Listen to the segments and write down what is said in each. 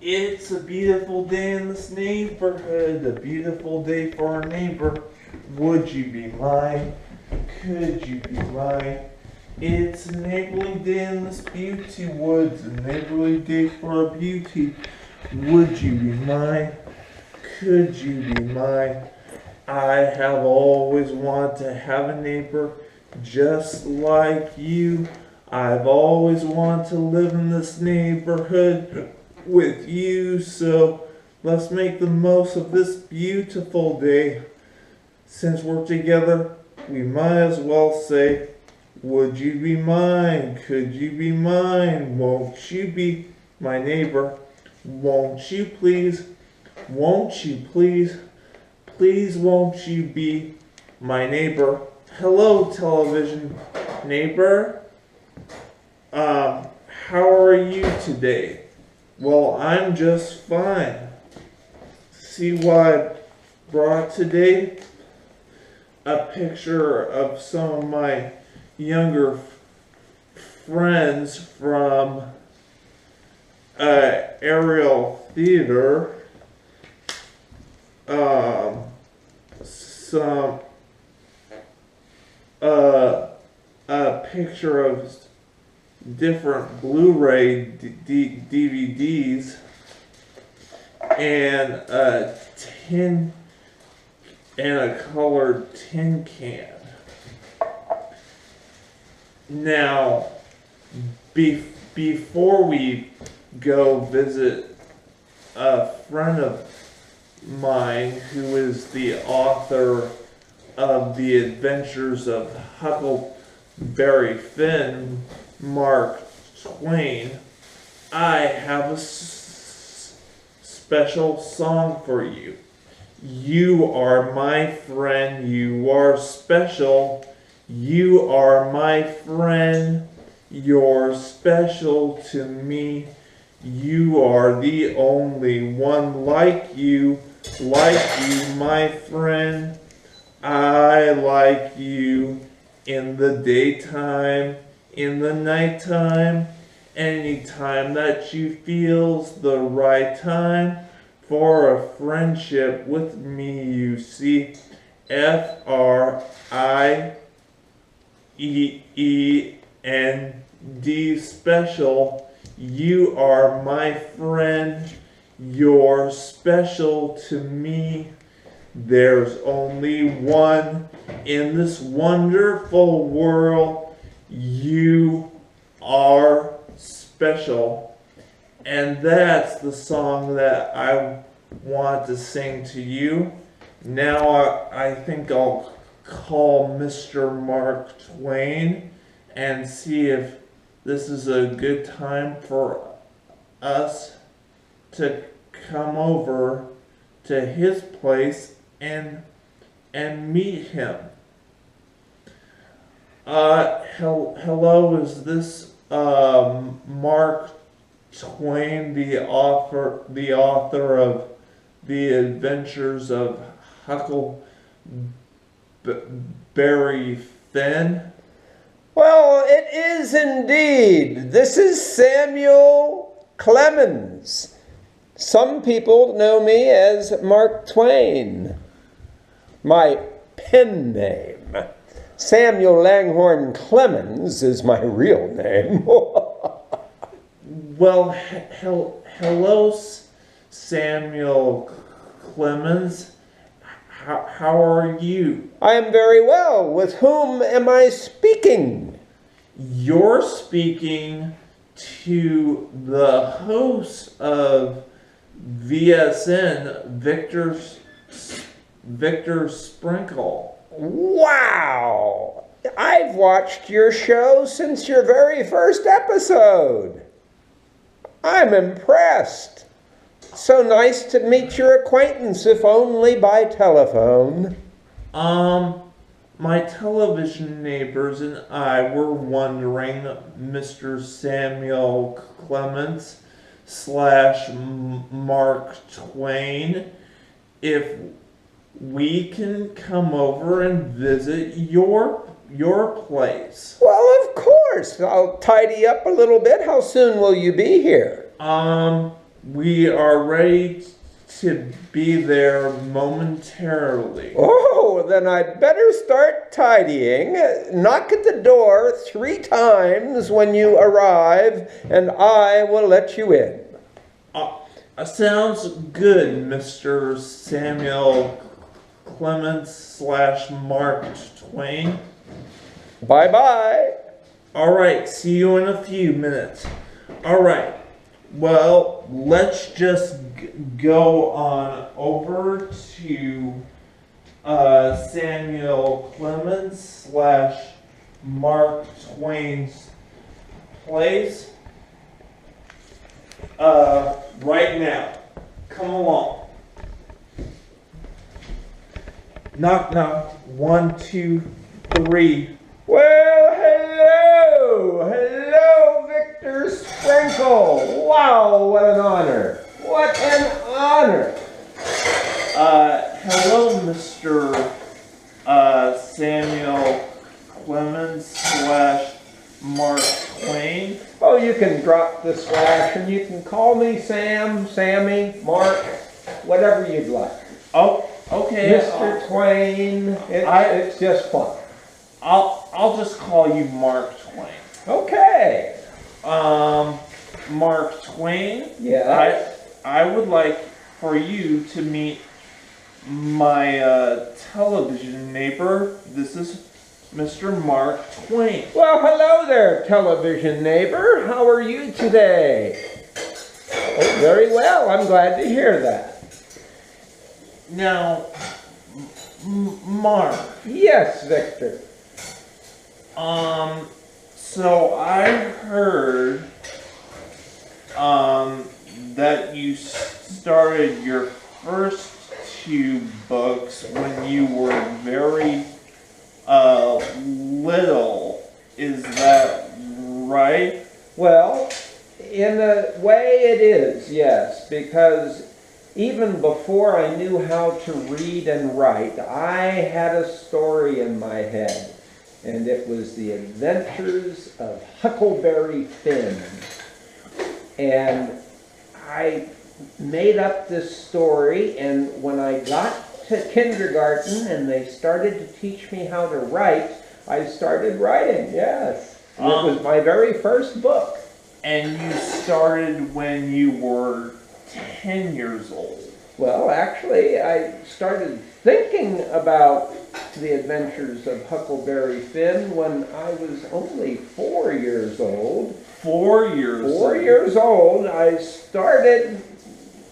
It's a beautiful day in this neighborhood, a beautiful day for our neighbor. Would you be mine? Could you be mine? It's a neighborly day in this beauty woods, a neighborly day for our beauty. Would you be mine? Could you be mine? I have always wanted to have a neighbor just like you. I've always wanted to live in this neighborhood with you, so let's make the most of this beautiful day. Since we're together, we might as well say, would you be mine? Could you be mine? Won't you be my neighbor? Won't you please? Won't you please? Please won't you be my neighbor? Hello, television neighbor. How are you today? Well, I'm just fine. See what I brought today? A picture of some of my younger friends from aerial theater. A picture of different Blu-ray DVDs and a tin and a colored tin can. Now, before we go visit a friend of mine who is the author of The Adventures of Huckleberry Finn, Mark Twain, I have a special song for you. You are my friend, you are special, you are my friend, you're special to me, you are the only one like you, my friend. I like you in the daytime, in the nighttime, anytime that you feels the right time for a friendship with me, you see. FRIEND, special. You are my friend. You're special to me. There's only one in this wonderful world. You are special. And that's the song that I want to sing to you. Now I think I'll call Mr. Mark Twain and see if this is a good time for us to come over to his place and meet him. Hello, is this Mark Twain, the author of The Adventures of Huckleberry Finn? Well, it is indeed. This is Samuel Clemens. Some people know me as Mark Twain. My pen name. Samuel Langhorne Clemens is my real name. Well, hello, Samuel Clemens. How are you? I am very well. With whom am I speaking? You're speaking to the host of VSN, Victor Sprinkle. Wow! I've watched your show since your very first episode. I'm impressed. So nice to meet your acquaintance, if only by telephone. My television neighbors and I were wondering, Mr. Samuel Clemens / Mark Twain, if we can come over and visit your place. Well, of course. I'll tidy up a little bit. How soon will you be here? We are ready to be there momentarily. Oh, then I'd better start tidying. Knock at the door 3 times when you arrive, and I will let you in. Sounds good, Mr. Samuel Clemens / Mark Twain. Bye-bye. All right, see you in a few minutes. All right, well, let's just go on over to Samuel Clemens / Mark Twain's place right now. Come along. Knock, knock. 1, 2, 3. Well, hello, Victor Sprinkle. Wow, what an honor. What an honor. Hello, Mr. Samuel Clemens / Mark Twain. Oh, you can drop the slash and you can call me Sam, Sammy, Mark, whatever you'd like. Oh, okay. Mr. Twain, it's just fun. I'll just call you Mark Twain. Okay. Mark Twain. Yeah. I would like for you to meet my television neighbor. This is Mr. Mark Twain. Well, hello there, television neighbor. How are you today? Oh, very well. I'm glad to hear that. Now, Mark. Yes, Victor. So I heard that you started your first 2 books when you were very little. Is that right? Well, in a way it is, yes, because even before I knew how to read and write, I had a story in my head, and it was The Adventures of Huckleberry Finn. And I made up this story, and when I got to kindergarten and they started to teach me how to write, I started writing, yes. It was my very first book. And you started when you were 10 years old. Well, actually, I started thinking about The Adventures of Huckleberry Finn when I was only 4 years old. 4 years? 4 years old, I started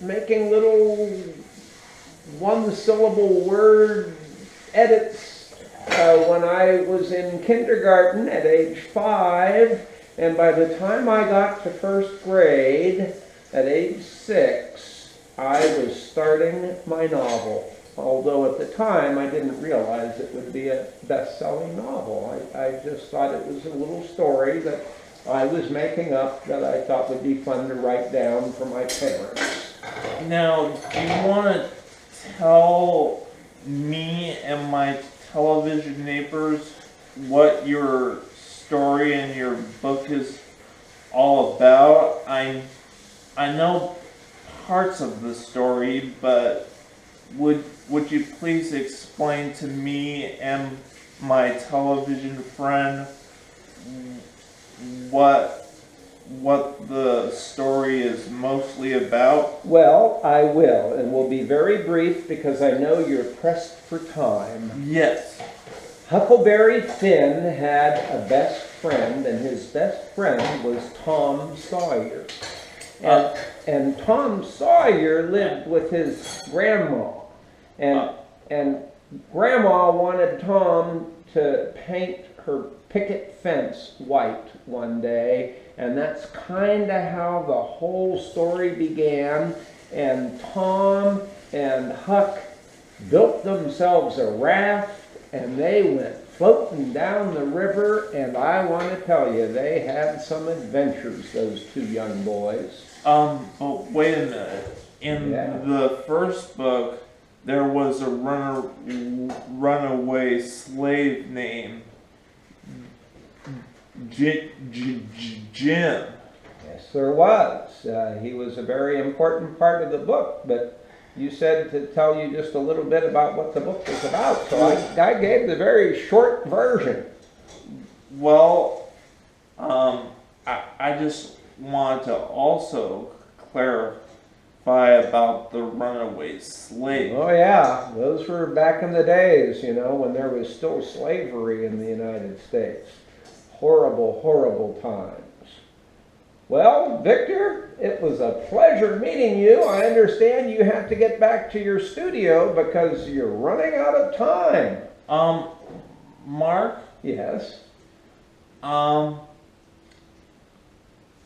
making little one-syllable word edits when I was in kindergarten at age 5, and by the time I got to first grade at age 6, I was starting my novel. Although at the time I didn't realize it would be a best-selling novel. I just thought it was a little story that I was making up that I thought would be fun to write down for my parents. Now, do you want to tell me and my television neighbors what your story and your book is all about? I know parts of the story, but would you please explain to me and my television friend what the story is mostly about? Well, I will, and we'll be very brief because I know you're pressed for time. Yes. Huckleberry Finn had a best friend, and his best friend was Tom Sawyer. And Tom Sawyer lived with his grandma, and Grandma wanted Tom to paint her picket fence white one day, and that's kind of how the whole story began. And Tom and Huck built themselves a raft, and they went floating down the river, and I want to tell you, they had some adventures, those 2 young boys. But wait a minute. In the first book, there was a runaway slave named Jim. Yes, there was. He was a very important part of the book, but you said to tell you just a little bit about what the book was about, so I gave the very short version. Well, I just wanted to also clarify about the runaway slave. Oh yeah, those were back in the days, you know, when there was still slavery in the United States. Horrible, horrible times. Well, Victor, it was a pleasure meeting you. I understand you have to get back to your studio because you're running out of time. Mark? Yes? I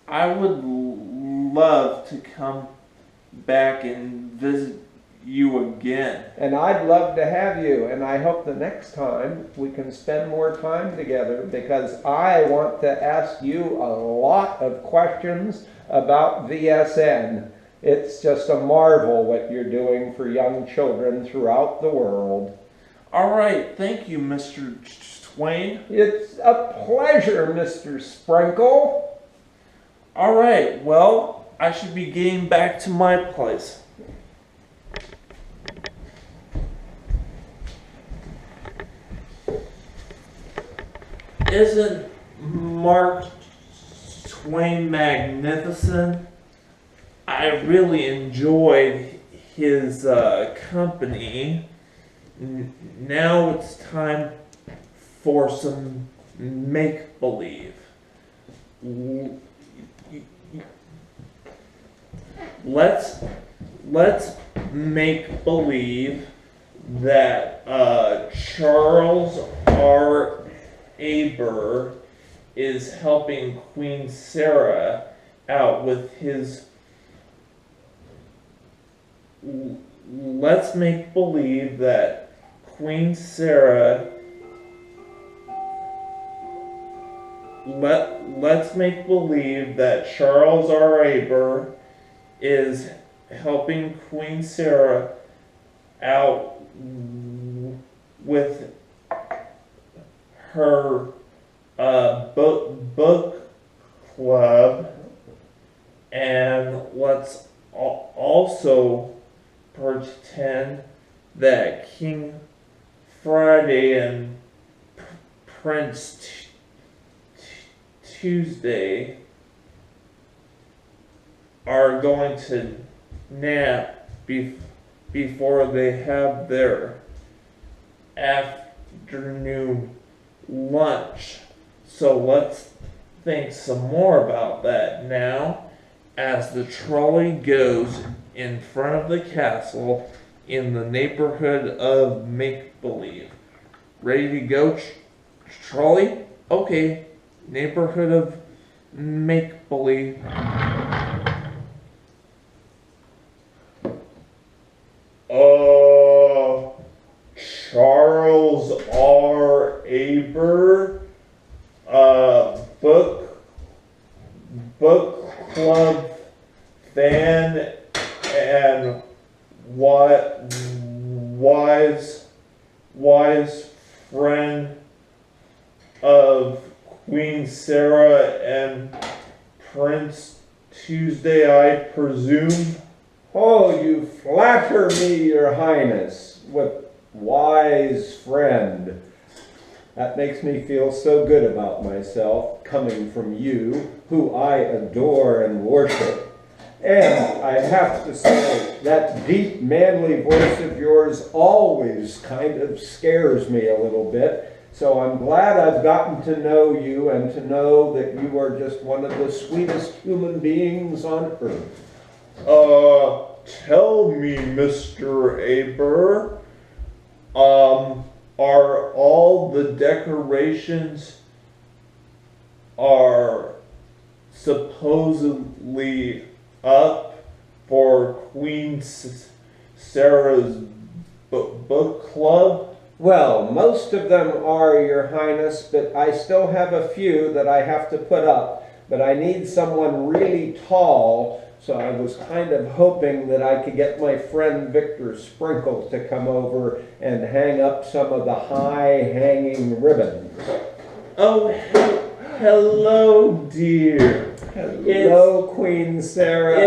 would love to come back and visit you again. And I'd love to have you, and I hope the next time we can spend more time together because I want to ask you a lot of questions about VSN. It's just a marvel what you're doing for young children throughout the world. All right, thank you, Mr. Twain. It's a pleasure, Mr. Sprinkle. All right, well, I should be getting back to my place. Isn't Mark Twain magnificent? I really enjoyed his company. Now it's time for some make-believe. Let's make believe that Charles R. Aber is helping Queen Sarah out with his. Let's make believe that Queen Sarah. Let's make believe that Charles R. Aber is helping Queen Sarah out with her book club, and let's also pretend that King Friday and Prince Tuesday are going to nap before they have their afternoon lunch. So let's think some more about that now as the trolley goes in front of the castle in the neighborhood of make-believe. Ready to go, trolley? Okay, neighborhood of make-believe. Charles R. Aber, book club fan and wise friend of Queen Sarah and Prince Tuesday, I presume. Oh, you flatter me, Your Highness, with wise friend. That makes me feel so good about myself, coming from you, who I adore and worship. And I have to say, that deep, manly voice of yours always kind of scares me a little bit. So I'm glad I've gotten to know you and to know that you are just one of the sweetest human beings on earth. Tell me, Mr. Aber, are all the decorations are supposedly up for Queen Sarah's book club? Well, most of them are, Your Highness, but I still have a few that I have to put up. But I need someone really tall, so I was kind of hoping that I could get my friend Victor Sprinkle to come over and hang up some of the high-hanging ribbons. Oh, hello, dear. Hello, Queen Sarah.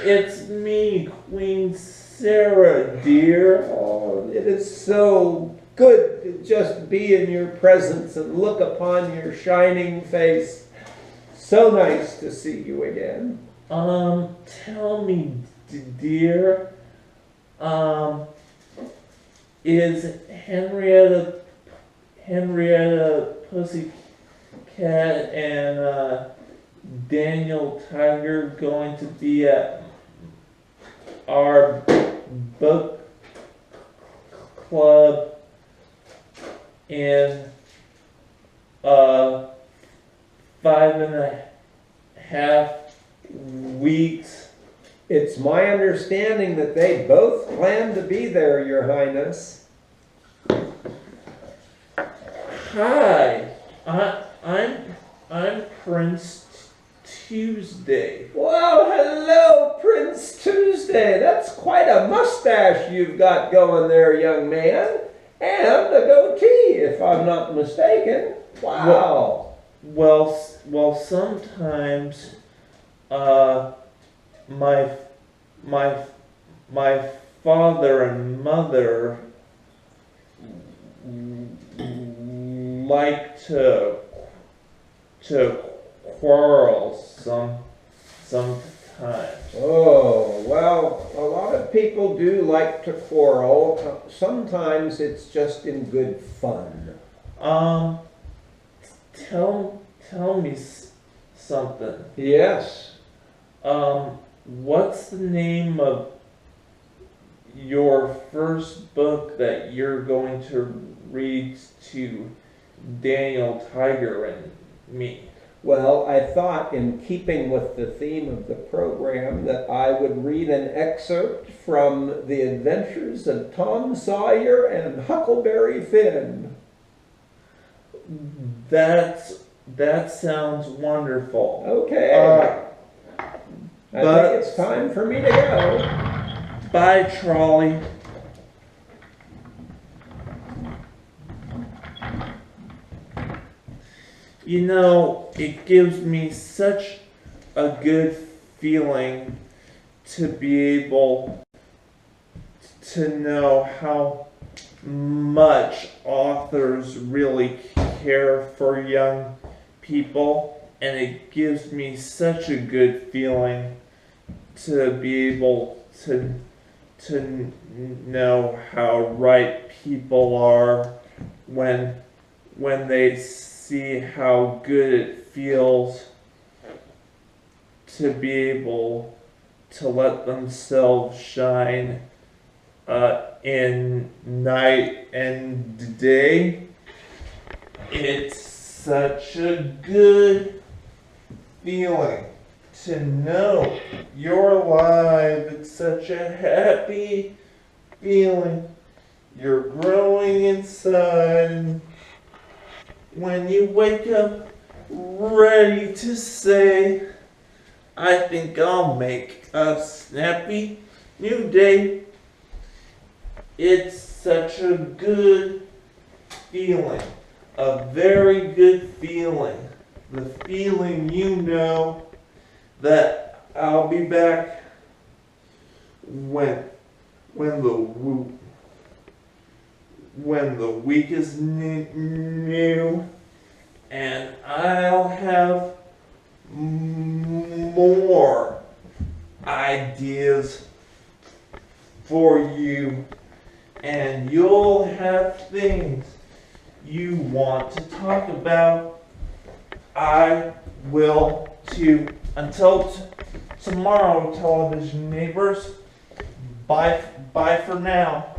It's me, Queen Sarah, dear. Oh, it is so good to just be in your presence and look upon your shining face. So nice to see you again. Tell me, dear, is Henrietta Pussycat and Daniel Tiger going to be at our book club in 5.5 weeks? It's my understanding that they both plan to be there, Your Highness. Hi, I'm Prince Tuesday. Well, hello, Prince Tuesday. That's quite a mustache you've got going there, young man. And a goatee, if I'm not mistaken. Wow. Well, sometimes, my father and mother like to quarrel sometimes. Oh, well, a lot of people do like to quarrel. Sometimes it's just in good fun. Tell me something. Yes. What's the name of your first book that you're going to read to Daniel Tiger and me? Well, I thought, in keeping with the theme of the program, that I would read an excerpt from The Adventures of Tom Sawyer and Huckleberry Finn. That sounds wonderful. Okay. I think it's time for me to go. Bye, Trolley. You know, it gives me such a good feeling to be able to know how much authors really care for young people, and it gives me such a good feeling to be able to know how right people are when they see how good it feels to be able to let themselves shine in night and day. It's such a good feeling to know you're alive. It's such a happy feeling. You're growing inside. When you wake up ready to say, I think I'll make a snappy new day. It's such a good feeling. A very good feeling. The feeling you know that I'll be back when the week is new, and I'll have more ideas for you, and you'll have things you want to talk about. I will too. Until tomorrow, television neighbors. Bye for now.